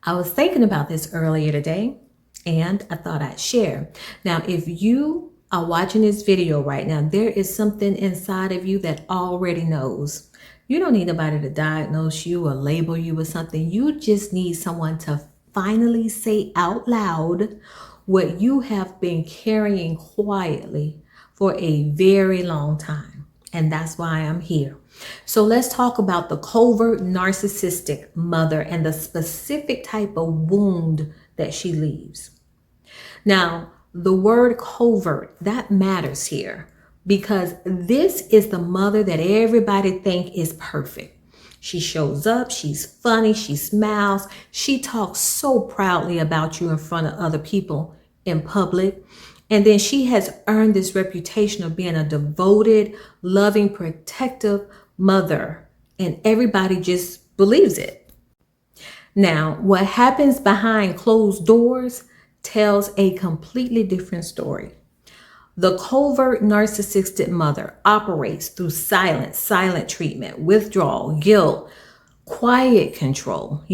I was thinking about this earlier today and I thought I'd share. Now, if you are watching this video right now, there is something inside of you that already knows. You don't need nobody to diagnose you or label you with something. You just need someone to finally say out loud what you have been carrying quietly for a very long time. And that's why I'm here. So let's talk about the covert narcissistic mother and the specific type of wound that she leaves. Now, the word covert, that matters here because this is the mother that everybody think is perfect. She shows up, she's funny, she smiles, she talks so proudly about you in front of other people in public. And then she has earned this reputation of being a devoted, loving, protective mother. And everybody just believes it. Now, what happens behind closed doors tells a completely different story. The covert narcissistic mother operates through silent treatment, withdrawal, guilt, quiet control.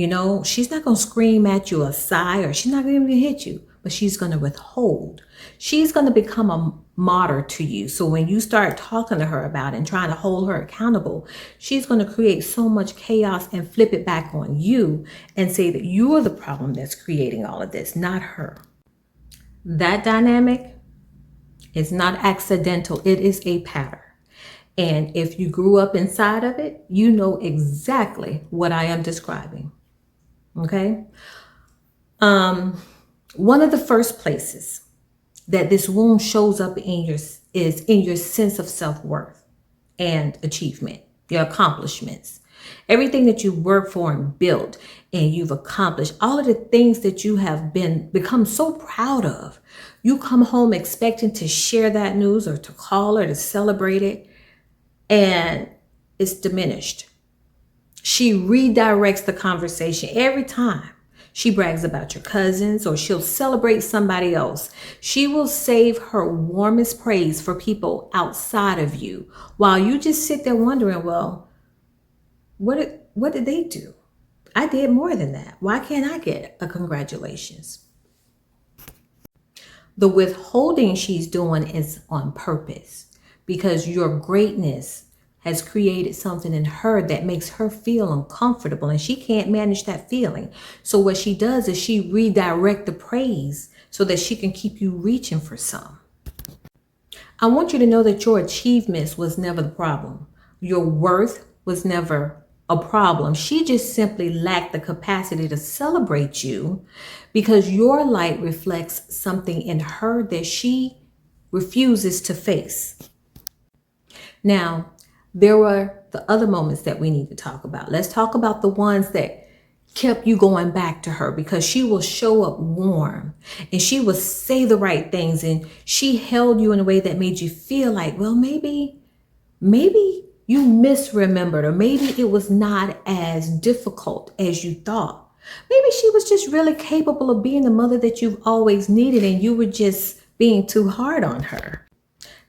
She's not going to scream at you or sigh, or she's not going to hit you, but she's going to withhold. She's going to become a martyr to you. So when you start talking to her about it and trying to hold her accountable, she's going to create so much chaos and flip it back on you and say that you are the problem that's creating all of this, not her. That dynamic is not accidental. It is a pattern. And if you grew up inside of it, you know exactly what I am describing. Okay? One of the first places that this wound shows up is in your sense of self-worth and achievement, your accomplishments, everything that you worked for and built and you've accomplished, all of the things that you have become so proud of. You come home expecting to share that news or to call or to celebrate it, and it's diminished. She redirects the conversation every time. She brags about your cousins or she'll celebrate somebody else. She will save her warmest praise for people outside of you while you just sit there wondering, well, what did they do? I did more than that. Why can't I get a congratulations? The withholding she's doing is on purpose because your greatness has created something in her that makes her feel uncomfortable and she can't manage that feeling. So what she does is she redirects the praise so that she can keep you reaching for some. I want you to know that your achievements was never the problem. Your worth was never a problem. She just simply lacked the capacity to celebrate you because your light reflects something in her that she refuses to face. Now, there were the other moments that we need to talk about. Let's talk about the ones that kept you going back to her because she will show up warm and she will say the right things and she held you in a way that made you feel like, well, maybe you misremembered, or maybe it was not as difficult as you thought. Maybe she was just really capable of being the mother that you've always needed and you were just being too hard on her.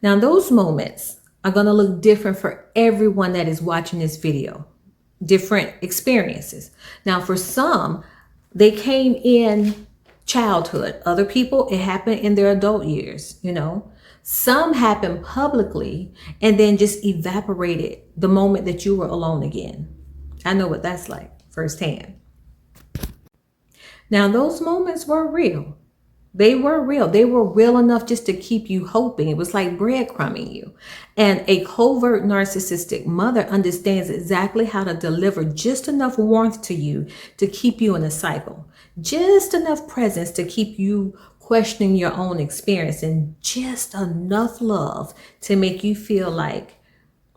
Now, those moments are going to look different for everyone that is watching this video. Different experiences. Now, for some, they came in childhood. Other people, it happened in their adult years, Some happened publicly and then just evaporated the moment that you were alone again. I know what that's like firsthand. Now, those moments were real. They were real. They were real enough just to keep you hoping. It was like breadcrumbing you. And a covert narcissistic mother understands exactly how to deliver just enough warmth to you to keep you in a cycle. Just enough presence to keep you questioning your own experience, and just enough love to make you feel like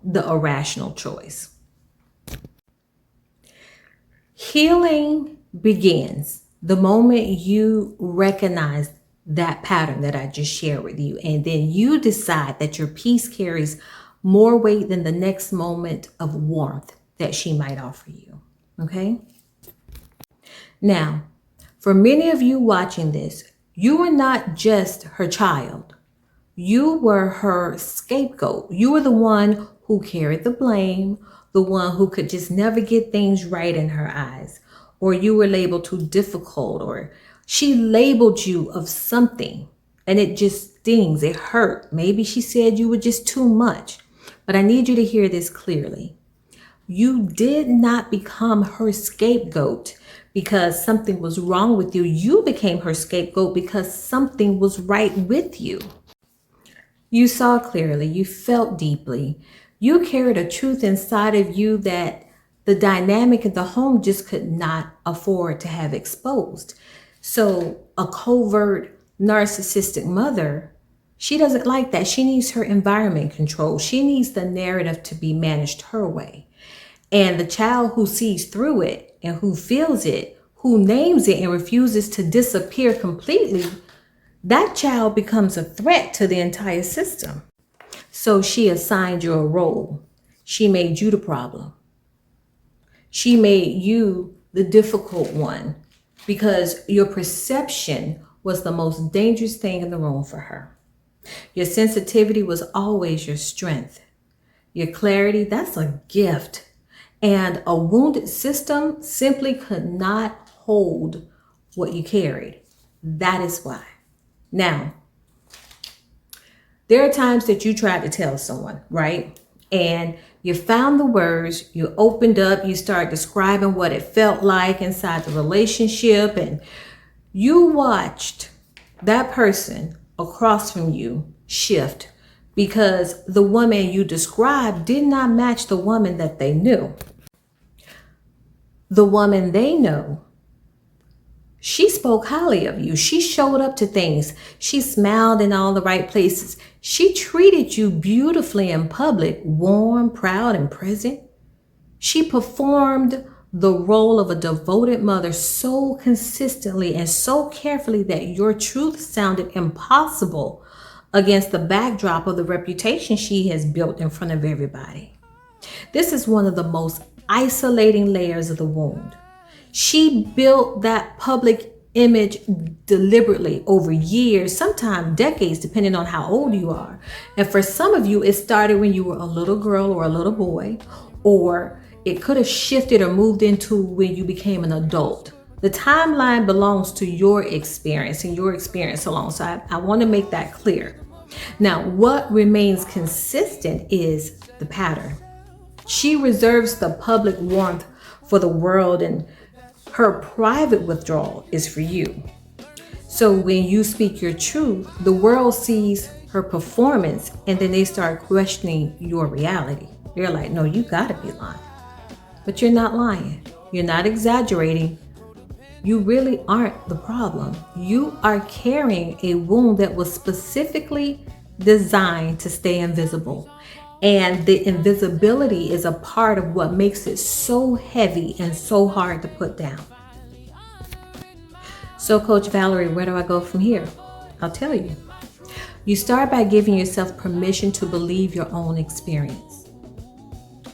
the irrational choice. Healing begins the moment you recognize that pattern that I just shared with you, and then you decide that your peace carries more weight than the next moment of warmth that she might offer you. Okay? Now, for many of you watching this, you were not just her child. You were her scapegoat. You were the one who carried the blame, the one who could just never get things right in her eyes. or you were labeled too difficult, or she labeled you of something and it just stings, it hurt. Maybe she said you were just too much. But I need you to hear this clearly. You did not become her scapegoat because something was wrong with you. You became her scapegoat because something was right with you. You saw clearly, you felt deeply, you carried a truth inside of you that the dynamic in the home just could not afford to have exposed. So a covert narcissistic mother, she doesn't like that. She needs her environment controlled. She needs the narrative to be managed her way. And the child who sees through it and who feels it, who names it and refuses to disappear completely, that child becomes a threat to the entire system. So she assigned you a role. She made you the problem. She made you the difficult one because your perception was the most dangerous thing in the room for her. Your sensitivity was always your strength. Your clarity, that's a gift. And a wounded system simply could not hold what you carried. That is why. Now, there are times that you tried to tell someone, right? And you found the words, you opened up, you started describing what it felt like inside the relationship, and you watched that person across from you shift because the woman you described did not match the woman that they knew. The woman they know, she spoke highly of you. She showed up to things. She smiled in all the right places. She treated you beautifully in public, warm, proud, and present. She performed the role of a devoted mother so consistently and so carefully that your truth sounded impossible against the backdrop of the reputation she has built in front of everybody. This is one of the most isolating layers of the wound. She built that public image deliberately over years, sometimes decades, depending on how old you are. And for some of you, it started when you were a little girl or a little boy, or it could have shifted or moved into when you became an adult. The timeline belongs to your experience and your experience alone. So I want to make that clear. Now, what remains consistent is the pattern. She reserves the public warmth for the world, and her private withdrawal is for you. So when you speak your truth, the world sees her performance and then they start questioning your reality. They're like, no, you gotta be lying. But you're not lying. You're not exaggerating. You really aren't the problem. You are carrying a wound that was specifically designed to stay invisible. And the invisibility is a part of what makes it so heavy and so hard to put down. So, Coach Valerie, where do I go from here? I'll tell you. You start by giving yourself permission to believe your own experience.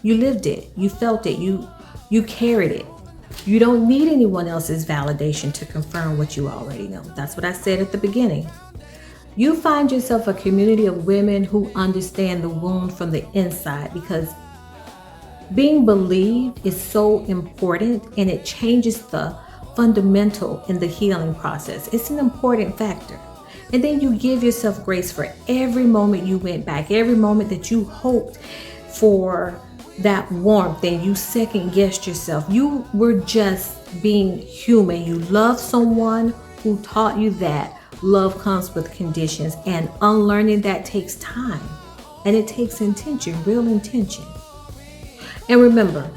You lived it. You felt it. You carried it. You don't need anyone else's validation to confirm what you already know. That's what I said at the beginning. You find yourself a community of women who understand the wound from the inside, because being believed is so important and it changes the fundamental in the healing process. It's an important factor. And then you give yourself grace for every moment you went back, every moment that you hoped for that warmth and you second guessed yourself. You were just being human. You loved someone who taught you that love comes with conditions, and unlearning that takes time and it takes intention, real intention. And remember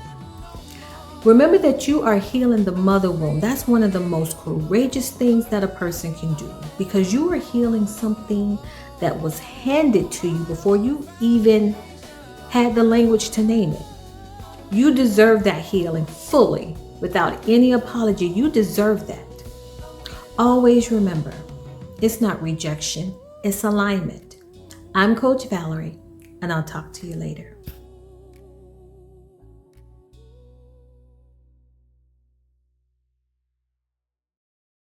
that you are healing the mother wound. That's one of the most courageous things that a person can do, because you are healing something that was handed to you before you even had the language to name it. You deserve that healing fully, without any apology. You deserve that. Always remember, it's not rejection, it's alignment. I'm Coach Valerie, and I'll talk to you later.